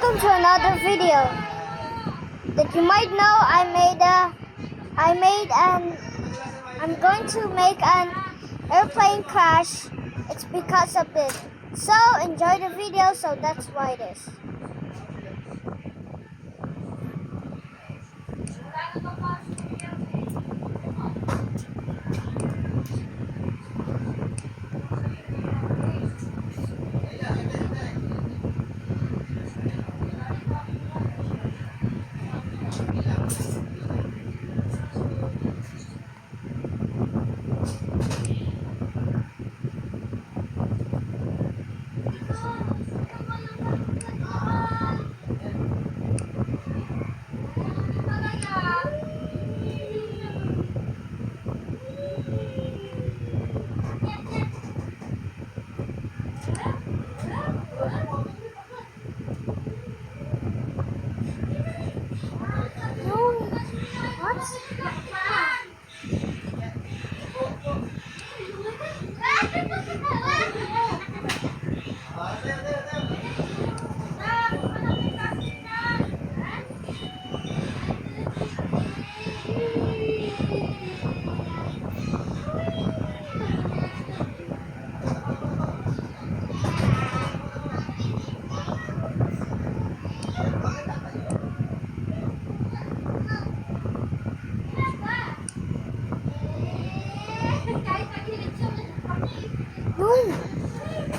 welcome to another video. That you might know, I'm going to make an airplane crash. It's because of this. So enjoy the video. So that's why it is.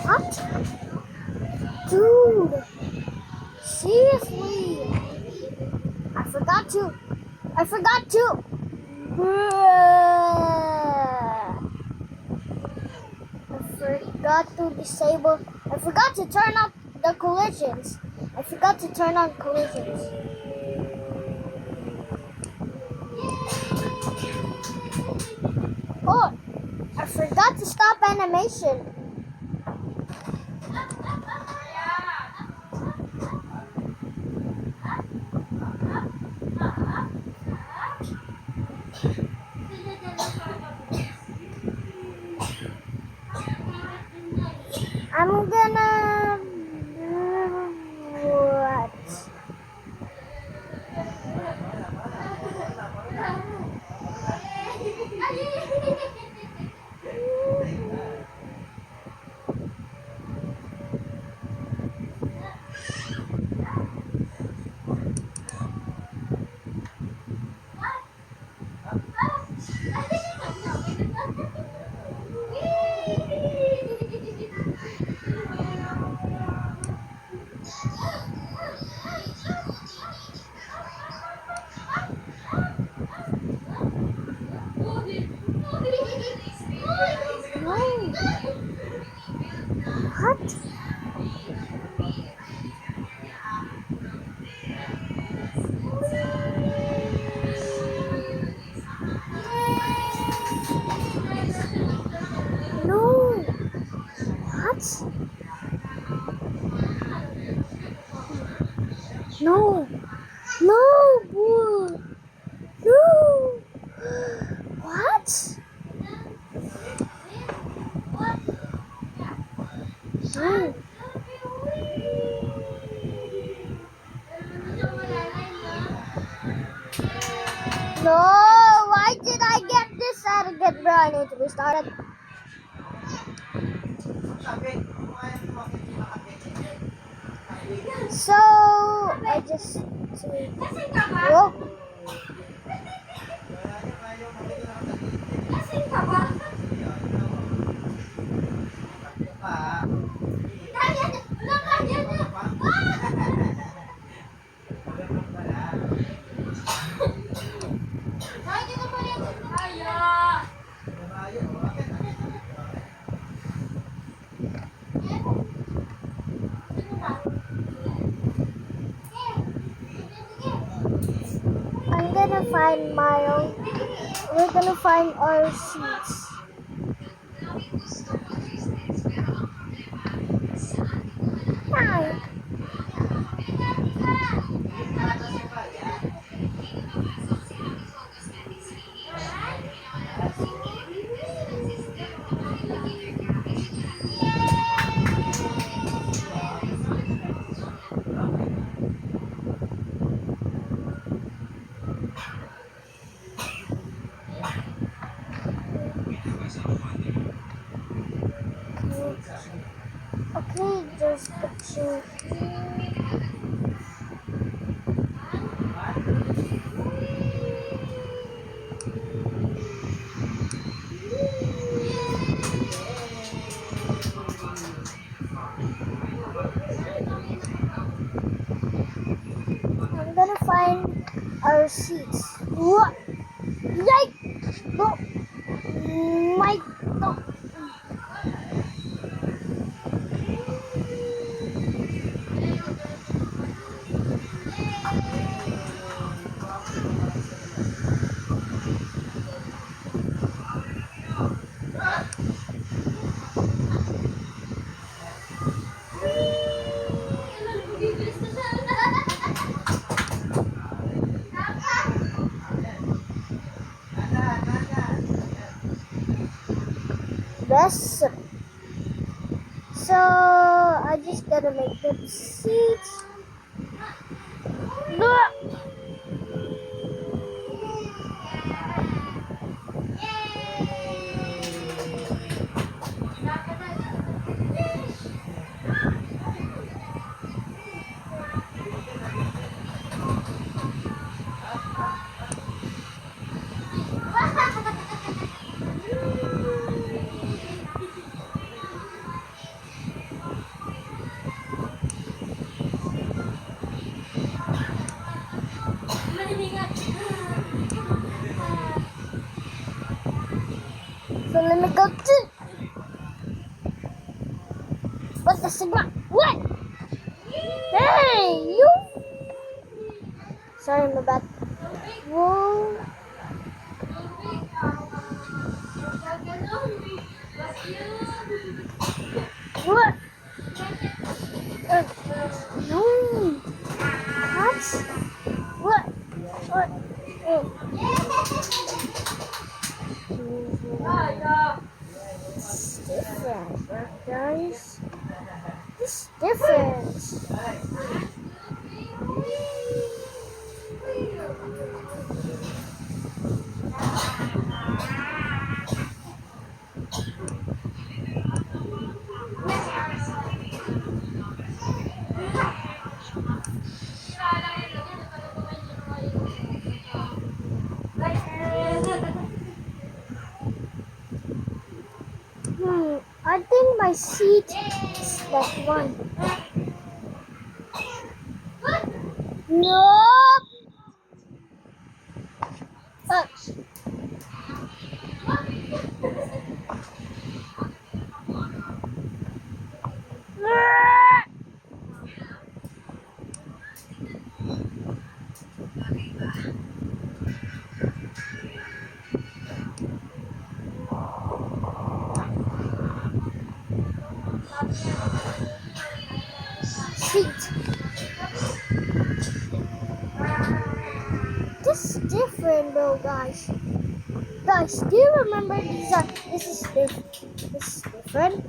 What? Dude, seriously, I forgot to I forgot to disable, I forgot to turn off the collisions. I forgot to turn on collisions. Oh, I forgot to stop animation. I'm gonna what? What? No. What? No. No, boy. No. What? No. No, why did I get this out of it, bro? I need to restart it. So, I just... Whoa. I'm gonna find my own. We're gonna find our seats. Hi. 2, 3. I'm gonna find our seats. What? Yike! No! My no. Best. So I just gotta make the seats. Look. So let me go to. What the sigma? What? Hey, you! Sorry, my bad. Whoa. What? No. What? What? What? It's different, guys. It's different. I think my seat is that one. No. Seat. This is different though, guys. Guys, do you remember these are this is different?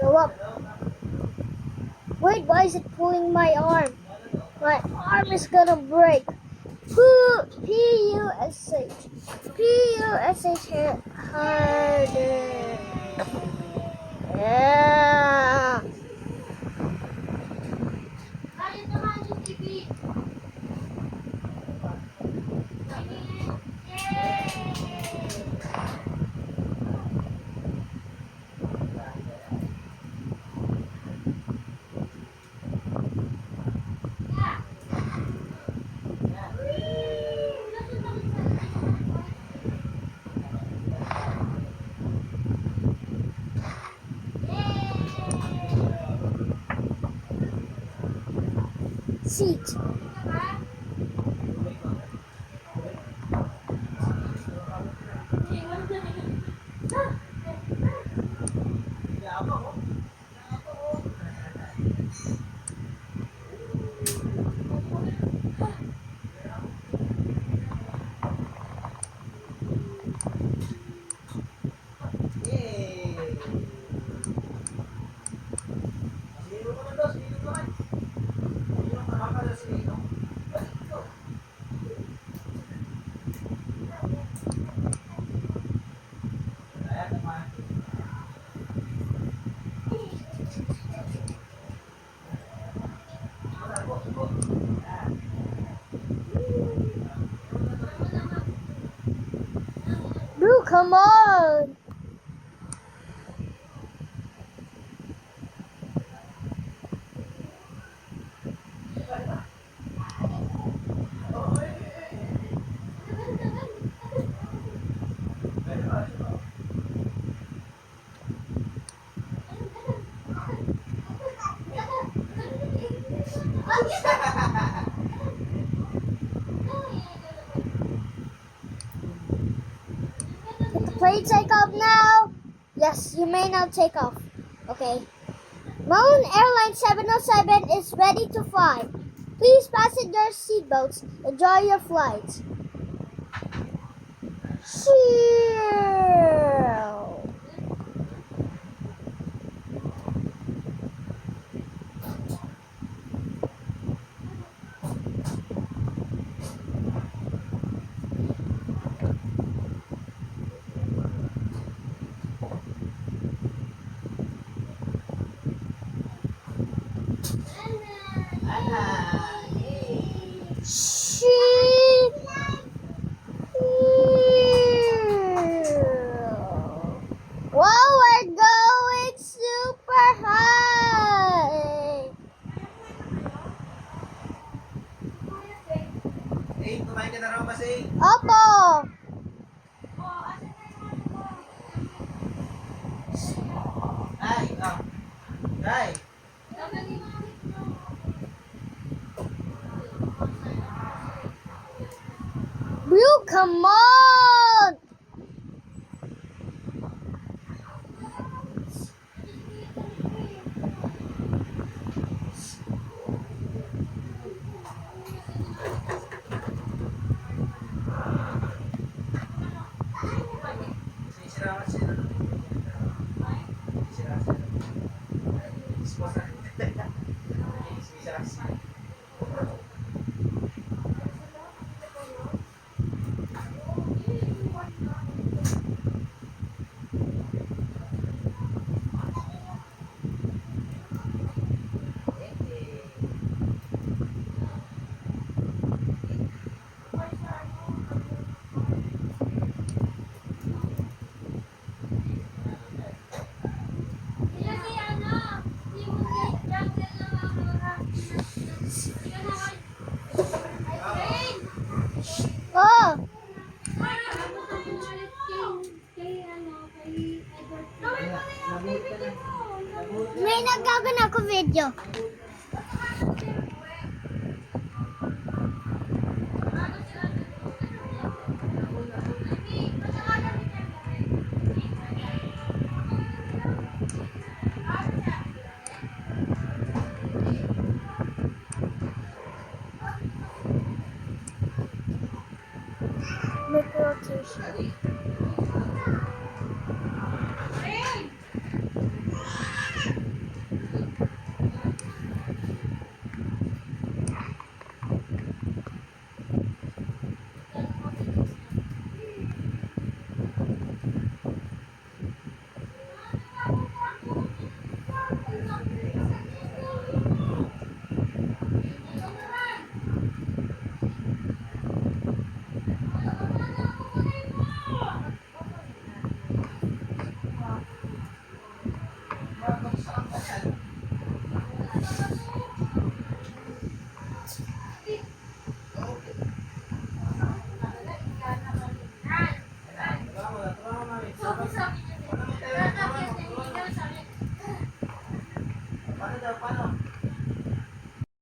Go up. Wait, why is it pulling my arm? My arm is gonna break. P-U-S-H. P-U-S-H harder. Yeah. Seat. come on. Did the plane take off now? Yes, you may now take off. Okay. Moon Airline 707 is ready to fly. Please fasten your seatbelts. Enjoy your flight. Cheer. Wow, we're going super high. Eh, kumain ka na raw ba, Sing? Opo. Ay, Ay. Blue, come on. Sinisiraman sila. Sinisiraman sila. Sponsor. Sinisiraman sila. Oh, may nagkagan ako video. Make rotation.